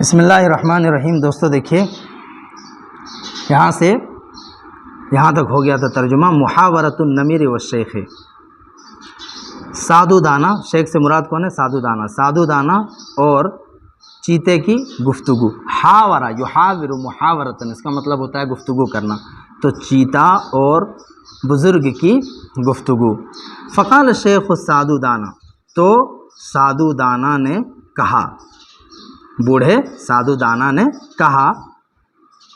بسم اللہ الرحمن الرحیم۔ دوستو دیکھیے، یہاں سے یہاں تک ہو گیا تھا ترجمہ محاورۃ النمیر والشیخ۔ سادو دانہ، شیخ سے مراد کون ہے؟ سادو دانہ، سادو دانہ اور چیتے کی گفتگو۔ حاورہ یحاور محاورۃ، اس کا مطلب ہوتا ہے گفتگو کرنا، تو چیتا اور بزرگ کی گفتگو۔ فقال الشیخ السادو دانہ، تو سادو دانہ نے کہا، بوڑھے سادو دانہ نے کہا،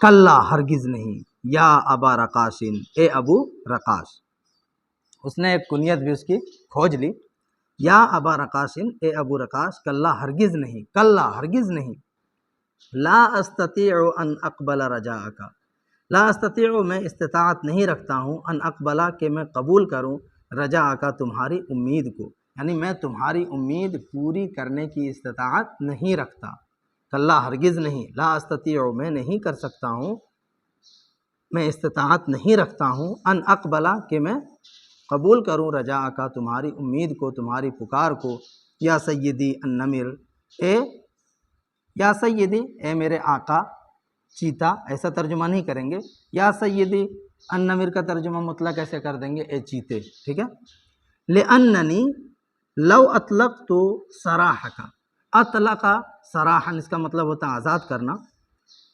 کلا ہرگز نہیں، یا ابا رقاشن، اے ابو رقاش۔ اس نے ایک کنیت بھی اس کی کھوج لی، یا ابا رقاشن، اے ابو رقاش، کلا ہرگز نہیں، کلا ہرگز نہیں، لا استطیع ان اقبل رجاءک، لا استطیع میں استطاعت نہیں رکھتا ہوں، ان اقبلہ کہ میں قبول کروں، رجاءک تمہاری امید کو، یعنی میں تمہاری امید پوری کرنے کی استطاعت نہیں رکھتا۔ کلا ہرگز نہیں، لا استطیع میں نہیں کر سکتا ہوں، میں استطاعت نہیں رکھتا ہوں، ان اقبلہ کہ میں قبول کروں، رجاءک تمہاری امید کو، تمہاری پکار کو، یا سیدی النمر، اے یا سیدی اے میرے آقا چیتا، ایسا ترجمہ نہیں کریں گے، یا سیدی النمر کا ترجمہ مطلق کیسے کر دیں گے؟ اے چیتے، ٹھیک ہے۔ لأننی لو اطلقت سراحک، اطلق سراحا اس کا مطلب ہوتا ہے آزاد کرنا،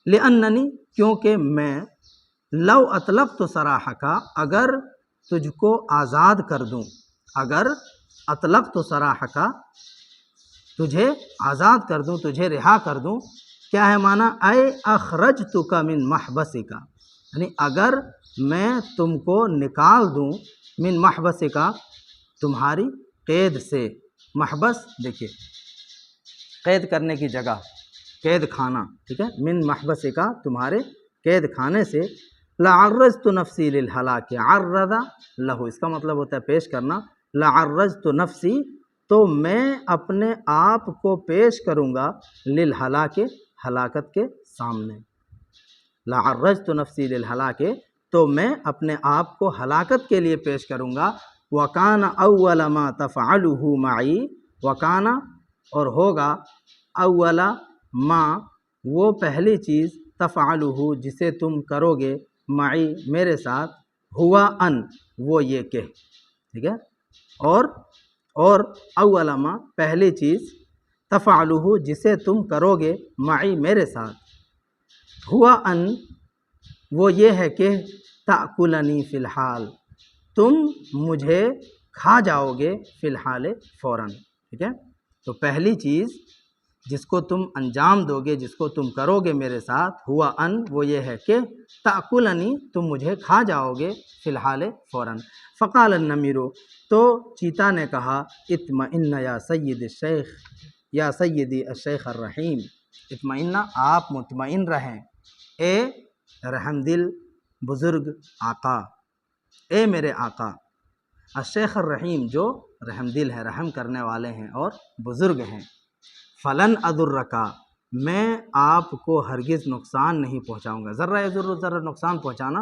لأننی کیونکہ میں، لو اطلقت سراحک اگر تجھ کو آزاد کر دوں، اگر اطلقت سراحک تجھے آزاد کر دوں، تجھے رہا کر دوں، کیا ہے معنی؟ اے اخرجتک من محبسک، یعنی اگر میں تم کو نکال دوں، من محبسک تمہاری قید سے۔ محبس دیکھیے قید کرنے کی جگہ، قید خانہ، ٹھیک ہے، من محبسک تمہارے قید خانے سے، لعرضت نفسی للہلاک، عرض لہو اس کا مطلب ہوتا ہے پیش کرنا، لعرضت نفسی تو میں اپنے آپ کو پیش کروں گا، للہلاک ہلاکت کے سامنے، لعرضت نفسی للہلاک تو میں اپنے آپ کو ہلاکت کے لیے پیش کروں گا، وکان اول ما تفعلہ معی، وکان اور ہوگا، اول ما وہ پہلی چیز، تفعلہ جسے تم کرو گے، معی میرے ساتھ، ہوا ان وہ یہ کہ، ٹھیک ہے، اور اول ما پہلی چیز، تفعلہ جسے تم کرو گے، معی میرے ساتھ، ہوا ان وہ یہ ہے کہ، تأکلنی فی الحال تم مجھے کھا جاؤ گے، فی الحال فوراً، ٹھیک ہے۔ تو پہلی چیز جس کو تم انجام دو گے، جس کو تم کرو گے میرے ساتھ، ہوا ان وہ یہ ہے کہ، تأکلنی تم مجھے کھا جاؤ گے، فی الحال فوراً۔ فقال النمیر تو چیتا نے کہا، اطمئن یا سید الشیخ، یا سیدی الشیخ الرحیم، اطمئن آپ مطمئن رہیں، اے رحم دل بزرگ آقا، اے میرے آقا، الشیخ الرحیم جو رحم دل ہے، رحم کرنے والے ہیں اور بزرگ ہیں، فلن اضرک میں آپ کو ہرگز نقصان نہیں پہنچاؤں گا، ذرہ یضر ذرہ نقصان پہنچانا،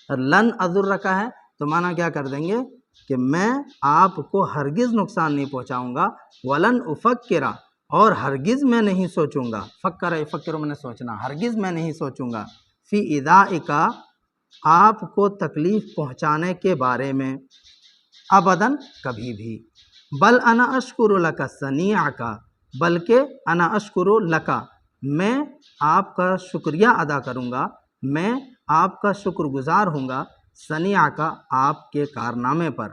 اور لن اضرک ہے تو معنی کیا کر دیں گے کہ میں آپ کو ہرگز نقصان نہیں پہنچاؤں گا، ولن افکر اور ہرگز میں نہیں سوچوں گا، فکر یفکر میں نے سوچنا، ہرگز میں نہیں سوچوں گا، فی ایذائک آپ کو تکلیف پہنچانے کے بارے میں، ابداً کبھی بھی، بل انا اشکر لک صنیعک بلکہ انا اشکر لک میں آپ کا شکریہ ادا کروں گا، میں آپ کا شکر گزار ہوں گا، صنیعک آپ کے کارنامے پر،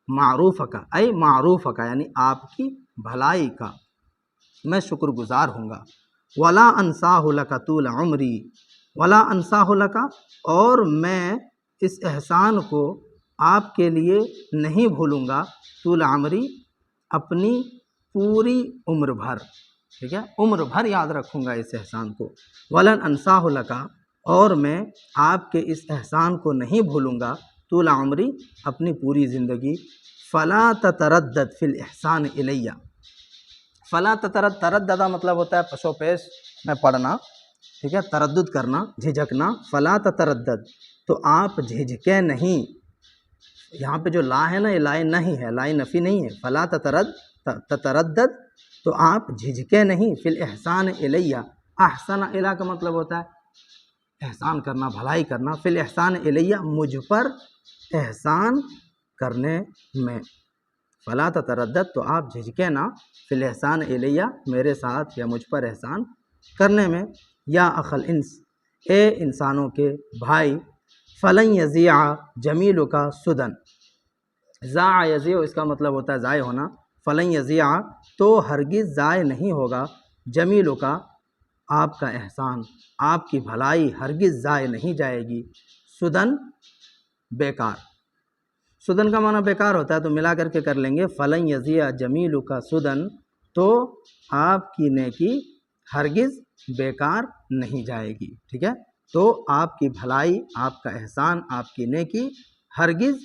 معروفک اے معروفک یعنی آپ کی بھلائی کا میں شکر گزار ہوں گا، ولا انساہ لک طول عمری، ولا انساہ لک اور میں اس احسان کو آپ کے لیے نہیں بھولوں گا، طول عمری اپنی پوری عمر بھر، ٹھیک ہے، عمر بھر یاد رکھوں گا اس احسان کو، ولن انساہ لک اور میں آپ کے اس احسان کو نہیں بھولوں گا، طول عمری اپنی پوری زندگی، فلا تتردد فی الاحسان الیہ، فلا تردد مطلب ہوتا ہے پشو پیش میں پڑھنا، ٹھیک ہے، تردد کرنا، جھجکنا، فلا تتردد تو آپ جھجکے نہیں، یہاں پہ جو لا ہے نا یہ لا نہیں ہے، لا نفی نہیں ہے، فلا تتردد تو آپ جھجکے نہیں، فی الاحسان الیہ احسن الی کا مطلب ہوتا ہے احسان کرنا، بھلائی کرنا، فی الاحسان الیہ مجھ پر احسان کرنے میں، فلا تتردد تو آپ جھجکے نہ، فی الاحسان الیہ میرے ساتھ یا مجھ پر احسان کرنے میں، یا اخل انس اے انسانوں کے بھائی، فلن یضیع جمیل کا سدن، ضاع یضیع اس کا مطلب ہوتا ہے ضائع ہونا، فلن یضیع تو ہرگز ضائع نہیں ہوگا، جمیل کا آپ کا احسان، آپ کی بھلائی ہرگز ضائع نہیں جائے گی، سدن بیکار، سدن کا معنی بیکار ہوتا ہے تو ملا کر کے کر لیں گے، فلن یضیع جمیل کا سدن تو آپ کی نیکی ہرگز بیکار نہیں جائے گی، ٹھیک ہے، تو آپ کی بھلائی، آپ کا احسان، آپ کی نیکی ہرگز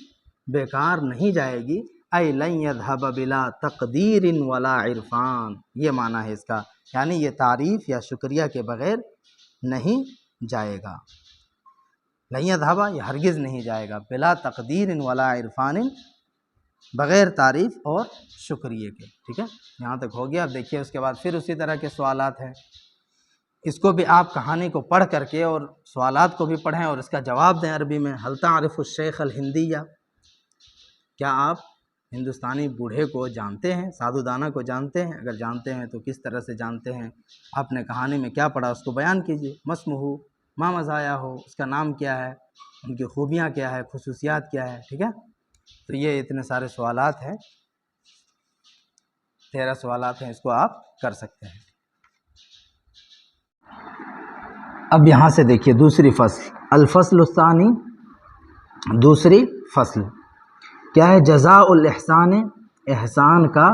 بیکار نہیں جائے گی، اے لن یذهب بلا تقدیر ولا عرفان، یہ معنی ہے اس کا، یعنی یہ تعریف یا شکریہ کے بغیر نہیں جائے گا، لن یذهب یہ ہرگز نہیں جائے گا، بلا تقدیر ولا عرفان بغیر تعریف اور شکریہ کے، ٹھیک ہے، یہاں تک ہو گیا۔ اب دیکھیے اس کے بعد پھر اسی طرح کے سوالات ہیں، اس کو بھی آپ کہانی کو پڑھ کر کے اور سوالات کو بھی پڑھیں اور اس کا جواب دیں عربی میں، هل تعرف الشیخ الہندیہ، کیا آپ ہندوستانی بوڑھے کو جانتے ہیں، سادھو دانا کو جانتے ہیں؟ اگر جانتے ہیں تو کس طرح سے جانتے ہیں؟ آپ نے کہانی میں کیا پڑھا اس کو بیان کیجیے، مسمہ ما مزایا ہو، اس کا نام کیا ہے، ان کی خوبیاں کیا ہے، خصوصیات کیا ہے، ٹھیک ہے، تو یہ اتنے سارے سوالات ہیں، 13 سوالات ہیں، اس کو آپ کر سکتے ہیں۔ اب یہاں سے دیکھیے دوسری فصل، الفصل الثانی، دوسری فصل کیا ہے؟ جزاء الاحسان، احسان کا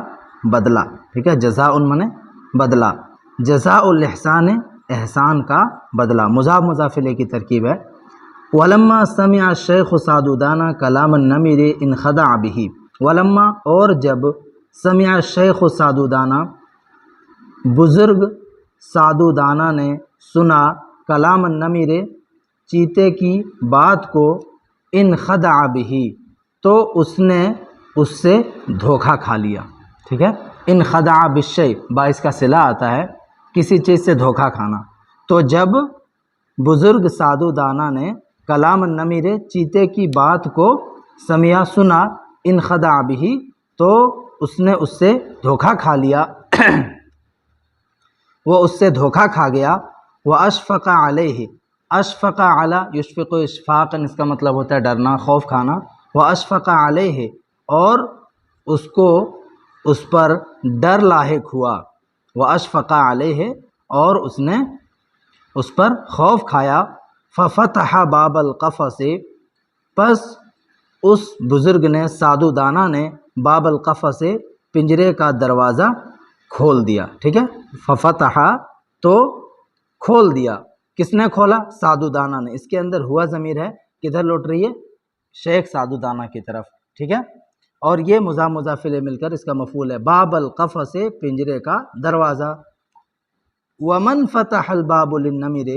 بدلہ، ٹھیک ہے، جزاء منے بدلہ، جزاء الاحسان احسان کا بدلہ، مضاف مضاف الیہ کی ترکیب ہے، ولما سمع الشیخ سعدودانہ کلام النمر انخدع به، ولما اور جب سمع الشیخ سعدودانہ بزرگ سعدودانہ نے سنا، کلام النمر چیتے کی بات کو، انخدع به تو اس نے اس سے دھوکہ کھا لیا، ٹھیک ہے، انخدع بالشیء با اس کا صلہ آتا ہے کسی چیز سے دھوکہ کھانا، تو جب بزرگ سعدودانہ نے کلام النمر چیتے کی بات کو سمیا سنا، انخدع به تو اس نے اس سے دھوکہ کھا لیا وہ اس سے دھوکہ کھا گیا، واشفق علیہ، اشفق علی یشفق اشفاقا اس کا مطلب ہوتا ہے ڈرنا، خوف کھانا، واشفق علیہ اور اس کو اس پر ڈر لاحق ہوا، واشفق علیہ اور اس نے اس پر خوف کھایا، ففتح باب القفص پس اس بزرگ نے سعدودانہ نے باب القفص پنجرے کا دروازہ کھول دیا، ٹھیک ہے، ففتح تو کھول دیا، کس نے کھولا؟ سعدودانہ نے، اس کے اندر ہوا ضمیر ہے، کدھر لوٹ رہی ہے؟ شیخ سعدودانہ کی طرف، ٹھیک ہے، اور یہ مضاف مضاف الیہ مل کر اس کا مفعول ہے، باب القفص پنجرے کا دروازہ، ومن فتح الباب للنمر،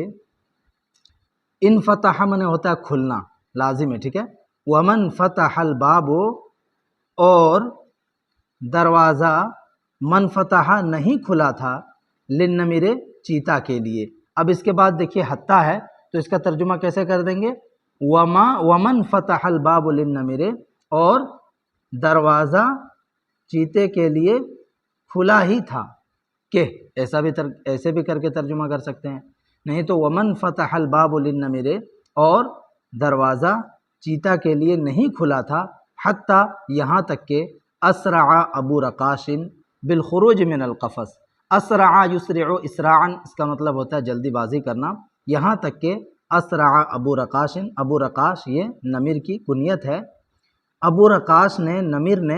ان فتح من ہوتا ہے کھلنا، لازم ہے، ٹھیک ہے، ومن فتح الباب اور دروازہ، من فتح نہیں کھلا تھا، للنمر چیتا کے لیے، اب اس کے بعد دیکھیے حتیٰ ہے تو اس کا ترجمہ کیسے کر دیں گے؟ ومن فتح الباب للنمر اور دروازہ چیتے کے لیے کھلا ہی تھا کہ، ایسے بھی کر کے ترجمہ کر سکتے ہیں، نہیں تو ومن فتح الباب للنمر اور دروازہ چیتا کے لیے نہیں کھلا تھا، حتیٰ یہاں تک کہ اسرع ابو رقاش بالخروج من القفص، اسرع یسرع اسراعا اس کا مطلب ہوتا ہے جلدی بازی کرنا، یہاں تک کہ اسرع ابو رقاش، ابو رقاش یہ نمر کی کنیت ہے، ابو رقاش نے نمر نے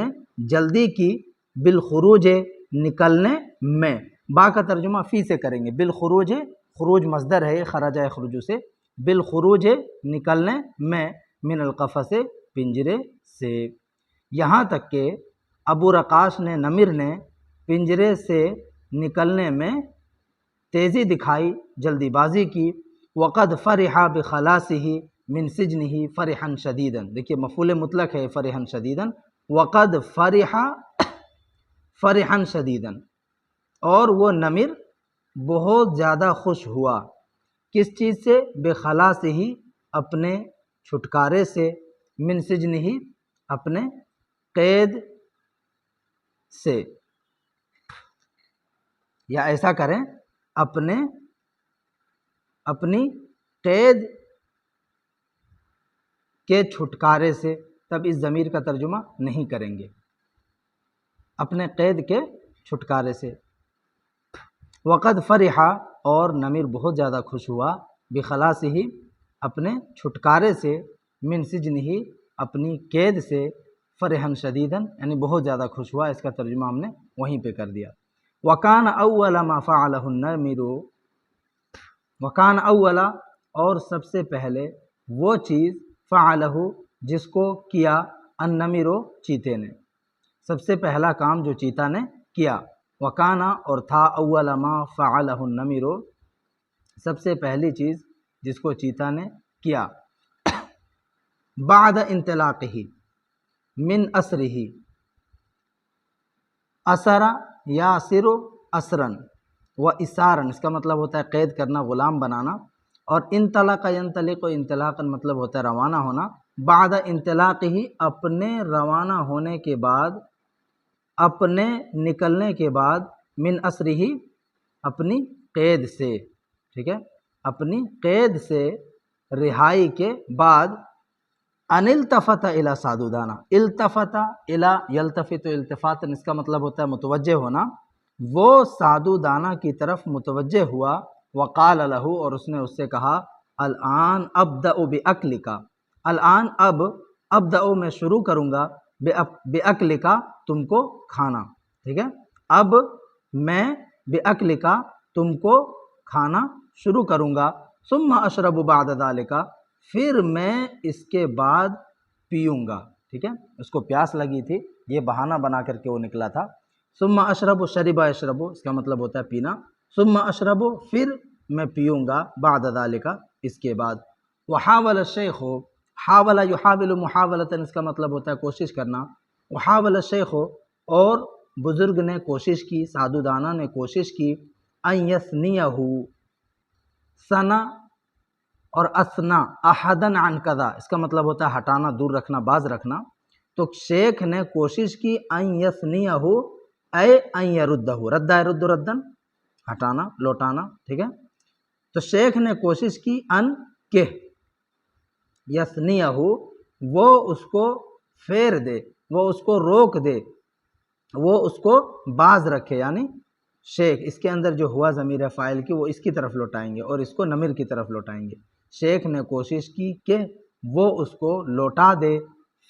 جلدی کی، بالخروج نکلنے میں، با کا ترجمہ فی سے کریں گے، بالخروج خروج مصدر ہے خرج یخرج سے، بالخروج نکلنے میں، من القفص پنجرے سے، یہاں تک کہ ابو رقاش نے نمر نے پنجرے سے نکلنے میں تیزی دکھائی، جلدی بازی کی، وقد فرح بخلاصہ من سجنہ فرحا شدیدا، دیکھیے مفعول مطلق ہے فرحا شدیدا، وقد فرح فرحا شدیدا اور وہ نمر بہت زیادہ خوش ہوا، کس چیز سے؟ بخلاص ہی، اپنے چھٹکارے سے، من سجن ہی، اپنے قید سے، یا ایسا کریں اپنی قید کے چھٹکارے سے، تب اس ضمیر کا ترجمہ نہیں کریں گے، اپنے قید کے چھٹکارے سے۔ وقد فرحا، اور نمیر بہت زیادہ خوش ہوا، بخلاص ہی، اپنے چھٹکارے سے، من سجن ہی، اپنی قید سے، فرحاً شدیداً، یعنی بہت زیادہ خوش ہوا، اس کا ترجمہ ہم نے وہیں پہ کر دیا۔ وکان اول ما فعلہ النمر، وکان اولا، اور سب سے پہلے وہ چیز، فعلہ، جس کو کیا، النمر، چیتے نے، سب سے پہلا کام جو چیتا نے کیا، وکانا، اور تھا، اول ما فعلہ النمر، سب سے پہلی چیز جس کو چیتا نے کیا، بعد انطلاقہ، من اسرہ، اسرا یاسر اسرن و اسارن، اس کا مطلب ہوتا ہے قید کرنا، غلام بنانا، اور انطلق ینطلق، انطلاقاً مطلب ہوتا ہے روانہ ہونا، بعد انطلاق ہی، اپنے روانہ ہونے کے بعد، اپنے نکلنے کے بعد، من اسرہ، اپنی قید سے، ٹھیک ہے، اپنی قید سے رہائی کے بعد، ان التفت الی سادودانہ، التفت الی یلتفت التفاتن، اس کا مطلب ہوتا ہے متوجہ ہونا، وہ سادودانہ کی طرف متوجہ ہوا، وقال لہ، اور اس نے اس سے کہا، الآن ابدأ بأکلک، الآن اب، ابدأ میں شروع کروں گا، بأکلک، تم کو کھانا، ٹھیک ہے، اب میں بأکلک، تم کو کھانا شروع کروں گا، ثم اشرب بعد ذلک، پھر میں اس کے بعد پیوں گا، ٹھیک ہے، اس کو پیاس لگی تھی، یہ بہانہ بنا کر کے وہ نکلا تھا، ثم اشرب، شرب اشرب، اس کا مطلب ہوتا ہے پینا، ثم اشرب، پھر میں پیوں گا، بعد ذالک، اس کے بعد، وحاول الشیخ، حاول یحاول محاولۃ، اس کا مطلب ہوتا ہے کوشش کرنا، وحاول الشیخ، اور بزرگ نے کوشش کی، سادودانہ نے کوشش کی، ان یثنیہ، ثنا اور اسنا، احدن عن کذا، اس کا مطلب ہوتا ہے ہٹانا، دور رکھنا، باز رکھنا، تو شیخ نے کوشش کی، ان یثنیہ، اے ان یردہ، رد یرد ردن، ہٹانا، لوٹانا، ٹھیک ہے، تو شیخ نے کوشش کی، ان کہ یثنیہ، وہ اس کو پھیر دے، وہ اس کو روک دے، وہ اس کو باز رکھے، یعنی شیخ، اس کے اندر جو ہوا ضمیر فاعل کی، وہ اس کی طرف لوٹائیں گے اور اس کو نمر کی طرف لوٹائیں گے، شیخ نے کوشش کی کہ وہ اس کو لوٹا دے،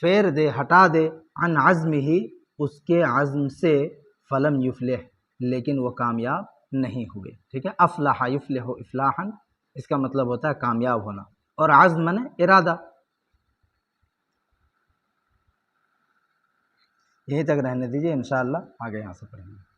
پھیر دے، ہٹا دے، عن عزم ہی، اس کے عزم سے، فلم یفلح، لیکن وہ کامیاب نہیں ہوئے، ٹھیک ہے، افلح یفلح افلاحا، اس کا مطلب ہوتا ہے کامیاب ہونا، اور عزم نے ارادہ۔ یہیں تک رہنے دیجیے، انشاءاللہ آگے یہاں سے پڑھیں گے۔